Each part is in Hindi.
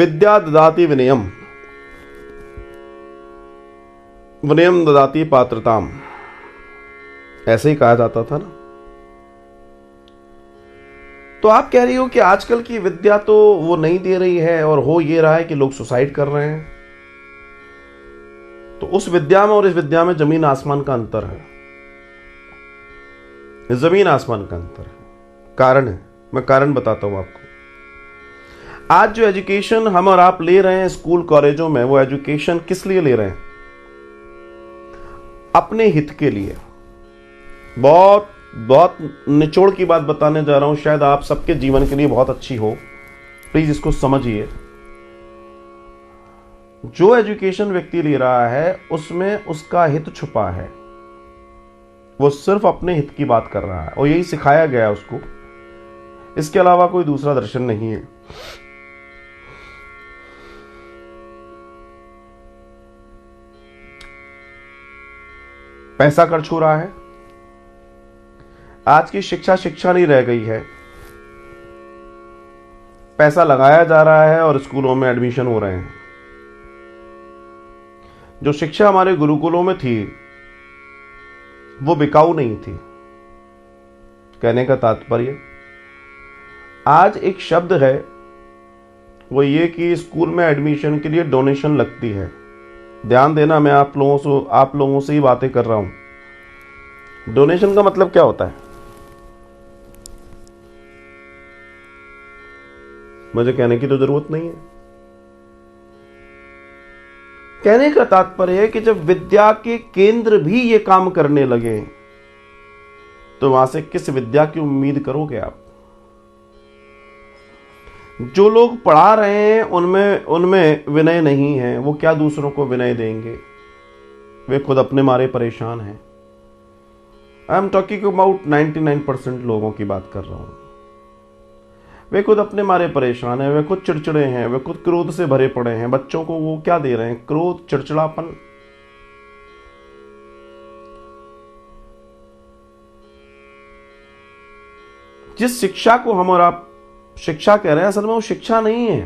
विद्या ददाति विनयम, विनयम ददाति पात्रताम, ऐसे ही कहा जाता था ना। तो आप कह रही हो कि आजकल की विद्या तो वो नहीं दे रही है, और हो ये रहा है कि लोग सुसाइड कर रहे हैं। तो उस विद्या में और इस विद्या में जमीन आसमान का अंतर है, जमीन आसमान का अंतर है। कारण है, मैं कारण बताता हूं आपको। आज जो एजुकेशन हम और आप ले रहे हैं स्कूल कॉलेजों में, वो एजुकेशन किस लिए ले रहे हैं? अपने हित के लिए। बहुत बहुत निचोड़ की बात बताने जा रहा हूं, शायद आप सबके जीवन के लिए बहुत अच्छी हो, प्लीज इसको समझिए। जो एजुकेशन व्यक्ति ले रहा है उसमें उसका हित छुपा है, वो सिर्फ अपने हित की बात कर रहा है, और यही सिखाया गया है उसको। इसके अलावा कोई दूसरा दर्शन नहीं है। पैसा खर्च हो रहा है। आज की शिक्षा शिक्षा नहीं रह गई है, पैसा लगाया जा रहा है और स्कूलों में एडमिशन हो रहे हैं। जो शिक्षा हमारे गुरुकुलों में थी वो बिकाऊ नहीं थी। कहने का तात्पर्य, आज एक शब्द है, वो ये कि स्कूल में एडमिशन के लिए डोनेशन लगती है। ध्यान देना, मैं आप लोगों से ही बातें कर रहा हूं। डोनेशन का मतलब क्या होता है? मुझे कहने की तो जरूरत नहीं है। कहने का तात्पर्य है कि जब विद्या के केंद्र भी ये काम करने लगे, तो वहां से किस विद्या की उम्मीद करोगे आप? जो लोग पढ़ा रहे हैं उनमें विनय नहीं है, वो क्या दूसरों को विनय देंगे? वे खुद अपने मारे परेशान हैं। आई एम टॉकिंग अबाउट 99% लोगों की बात कर रहा हूं। वे खुद अपने मारे परेशान हैं, वे खुद चिड़चिड़े हैं, वे खुद क्रोध से भरे पड़े हैं। बच्चों को वो क्या दे रहे हैं? क्रोध, चिड़चिड़ापन। जिस शिक्षा को हम और आप शिक्षा कह रहे हैं, असल में वो शिक्षा नहीं है।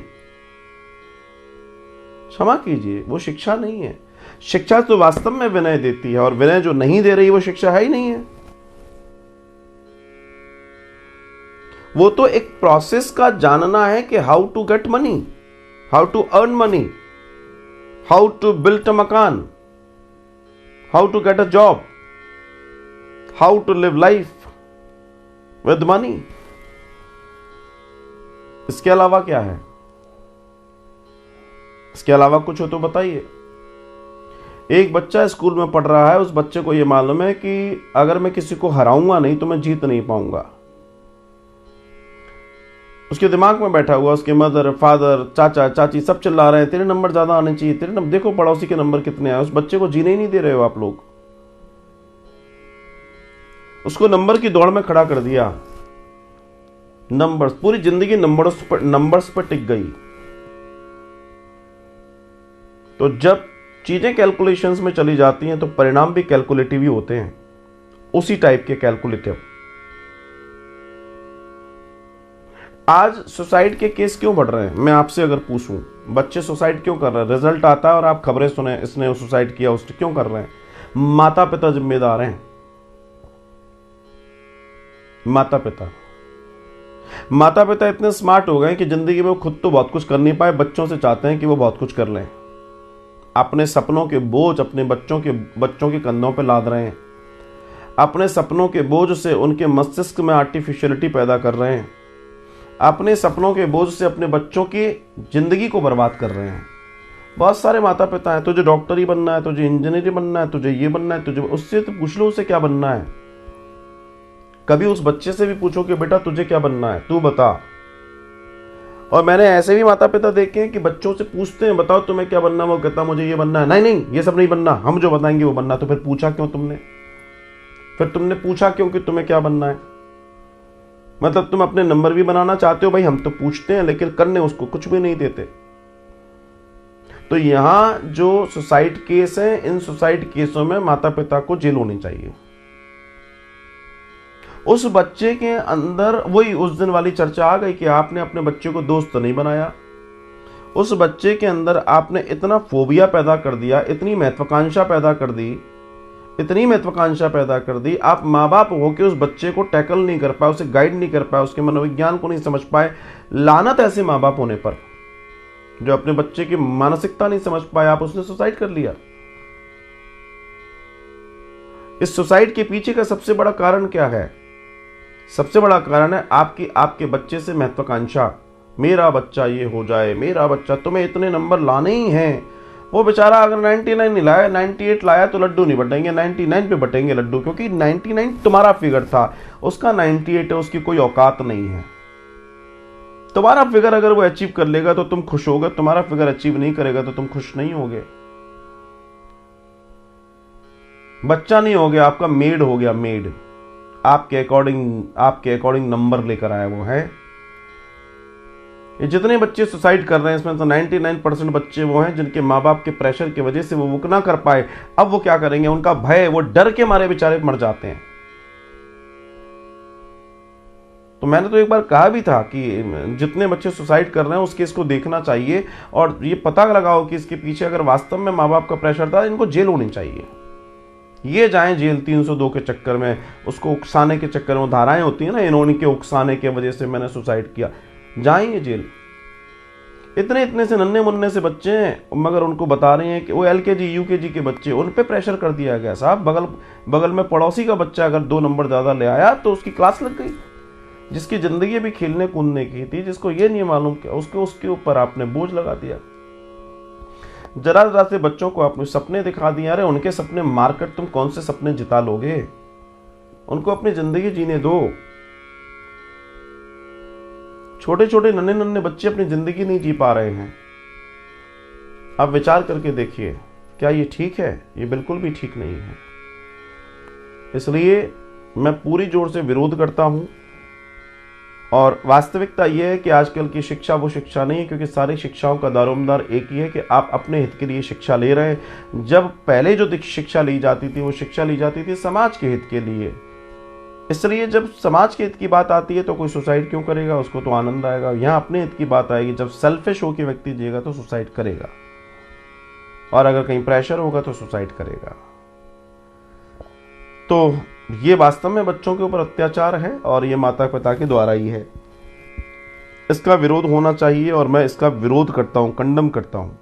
क्षमा कीजिए, वो शिक्षा नहीं है। शिक्षा तो वास्तव में विनय देती है, और विनय जो नहीं दे रही वो शिक्षा है ही नहीं है। वो तो एक प्रोसेस का जानना है कि how to get money, how to earn money, how to build a मकान, how to get a job, how to live life with money. इसके अलावा क्या है? इसके अलावा कुछ हो तो बताइए। एक बच्चा स्कूल में पढ़ रहा है, उस बच्चे को यह मालूम है कि अगर मैं किसी को हराऊंगा नहीं तो मैं जीत नहीं पाऊंगा। उसके दिमाग में बैठा हुआ उसके मदर, फादर, चाचा, चाची सब चिल्ला रहे हैं, तेरे नंबर ज्यादा आने चाहिए, तेरे नंबर, देखो पड़ोसी के नंबर कितने आए। उस बच्चे को जीने ही नहीं दे रहे हो आप लोग। उसको नंबर की दौड़ में खड़ा कर दिया। नंबर्स, पूरी जिंदगी नंबर्स पर टिक गई। तो जब चीजें कैलकुलेशंस में चली जाती हैं तो परिणाम भी कैलकुलेटिव ही होते हैं, उसी टाइप के कैलकुलेटिव। आज सुसाइड के केस क्यों बढ़ रहे हैं? मैं आपसे अगर पूछूं, बच्चे सुसाइड क्यों कर रहे हैं? रिजल्ट आता है और आप खबरें सुने, इसने सुसाइड किया, उसने क्यों कर रहे हैं? माता पिता जिम्मेदार हैं। माता पिता इतने स्मार्ट हो गए कि जिंदगी में वो खुद तो बहुत कुछ कर नहीं पाए, बच्चों से चाहते हैं कि वो बहुत कुछ कर लें। अपने सपनों के बोझ अपने बच्चों के कंधों पे लाद रहे हैं। अपने सपनों के बोझ से उनके मस्तिष्क में आर्टिफिशियलिटी पैदा कर रहे हैं। अपने सपनों के बोझ से अपने बच्चों की जिंदगी को बर्बाद कर रहे हैं। बहुत सारे माता पिता हैं, तुझे डॉक्टर ही बनना है, तुझे इंजीनियर बनना है, तुझे ये बनना है, तुझे, उससे तो पूछ लो उसे क्या बनना है। कभी उस बच्चे से भी पूछो कि बेटा तुझे क्या बनना है, तू बता। और मैंने ऐसे भी माता पिता देखे हैं कि बच्चों से पूछते हैं, बताओ तुम्हें क्या बनना है, वो कहता मुझे ये बनना है। नहीं नहीं, ये सब नहीं बनना, हम जो बताएंगे वो बनना। तो फिर पूछा क्यों तुमने? तुमने पूछा क्यों कि तुम्हें क्या बनना है? मतलब तुम अपने नंबर भी बनाना चाहते हो? भाई हम तो पूछते हैं, लेकिन करने उसको कुछ भी नहीं देते। तो यहां जो सुसाइड केस है, इन सुसाइड केसों में माता पिता को जेल होनी चाहिए। उस बच्चे के अंदर वही उस दिन वाली चर्चा आ गई कि आपने अपने बच्चे को दोस्त नहीं बनाया। उस बच्चे के अंदर आपने इतना फोबिया पैदा कर दिया, इतनी महत्वाकांक्षा पैदा कर दी, इतनी महत्वाकांक्षा पैदा कर दी, आप माँ बाप हो के उस बच्चे को टैकल नहीं कर पाए, उसे गाइड नहीं कर पाए, उसके मनोविज्ञान को नहीं समझ पाए। लानत ऐसे माँ बाप होने पर जो अपने बच्चे की मानसिकता नहीं समझ पाए। आप उसने सुसाइड कर लिया। इस सुसाइड के पीछे का सबसे बड़ा कारण क्या है? सबसे बड़ा कारण है आपके बच्चे से महत्वाकांक्षा। मेरा बच्चा ये हो जाए, मेरा बच्चा, तुम्हें इतने नंबर लाने ही हैं। वो बेचारा अगर 99 नहीं लाया, 98 लाया तो लड्डू नहीं बटेंगे, 99 पे बटेंगे लड्डू, क्योंकि 99 तुम्हारा फिगर था, उसका 98 है, उसकी कोई औकात नहीं है। तुम्हारा फिगर अगर वो अचीव कर लेगा तो तुम खुश होगे, तुम्हारा फिगर अचीव नहीं करेगा तो तुम खुश नहीं होगे। बच्चा नहीं हो गया, आपका मेड हो गया, मेड। आपके अकॉर्डिंग नंबर लेकर आया वो है। ये जितने बच्चे सुसाइड कर रहे हैं इसमें तो 99% बच्चे वो हैं जिनके माँ बाप के प्रेशर की वजह से वो रुक ना कर पाए। अब वो क्या करेंगे? उनका भय, वो डर के मारे बेचारे मर जाते हैं। तो मैंने तो एक बार कहा भी था कि जितने बच्चे सुसाइड कर रहे हैं उस केस को देखना चाहिए और ये पता लगाओ कि इसके पीछे अगर वास्तव में माँ बाप का प्रेशर था, इनको जेल होनी चाहिए। ये जाएं जेल 302 के चक्कर में, उसको उकसाने के चक्कर में, धाराएं होती है ना, इन्होंने के उकसाने के वजह से मैंने सुसाइड किया, जाएंगे जेल। इतने से नन्हे मुन्ने से बच्चे हैं, मगर उनको बता रहे हैं कि वो LKG UKG के बच्चे, उन पे प्रेशर कर दिया गया। साहब बगल में पड़ोसी का बच्चा अगर 2 नंबर ज़्यादा ले आया तो उसकी क्लास लग गई। जिसकी ज़िंदगी भी खेलने कूदने की थी, जिसको ये नहीं मालूम कि उसके ऊपर आपने बोझ लगा दिया। जरा से बच्चों को आपने सपने दिखा दिए। अरे उनके सपने मारकर तुम कौन से सपने जिता लोगे? उनको अपनी ज़िंदगी जीने दो। छोटे छोटे नन्हे बच्चे अपनी जिंदगी नहीं जी पा रहे हैं। आप विचार करके देखिए, क्या ये ठीक है? ये बिल्कुल भी ठीक नहीं है। इसलिए मैं पूरी जोर से विरोध करता हूं। और वास्तविकता यह है कि आजकल की शिक्षा वो शिक्षा नहीं है, क्योंकि सारी शिक्षाओं का दारोमदार एक ही है कि आप अपने हित के लिए शिक्षा ले रहे हैं। जब पहले जो शिक्षा ली जाती थी वो शिक्षा ली जाती थी समाज के हित के लिए। इसलिए जब समाज के हित की बात आती है तो कोई सुसाइड क्यों करेगा? उसको तो आनंद आएगा। यहाँ अपने हित की बात आएगी, जब सेल्फिश होकर व्यक्ति जिएगा तो सुसाइड करेगा, और अगर कहीं प्रेशर होगा तो सुसाइड करेगा। तो ये वास्तव में बच्चों के ऊपर अत्याचार है और ये माता पिता के द्वारा ही है। इसका विरोध होना चाहिए और मैं इसका विरोध करता हूँ, कंडम करता हूँ।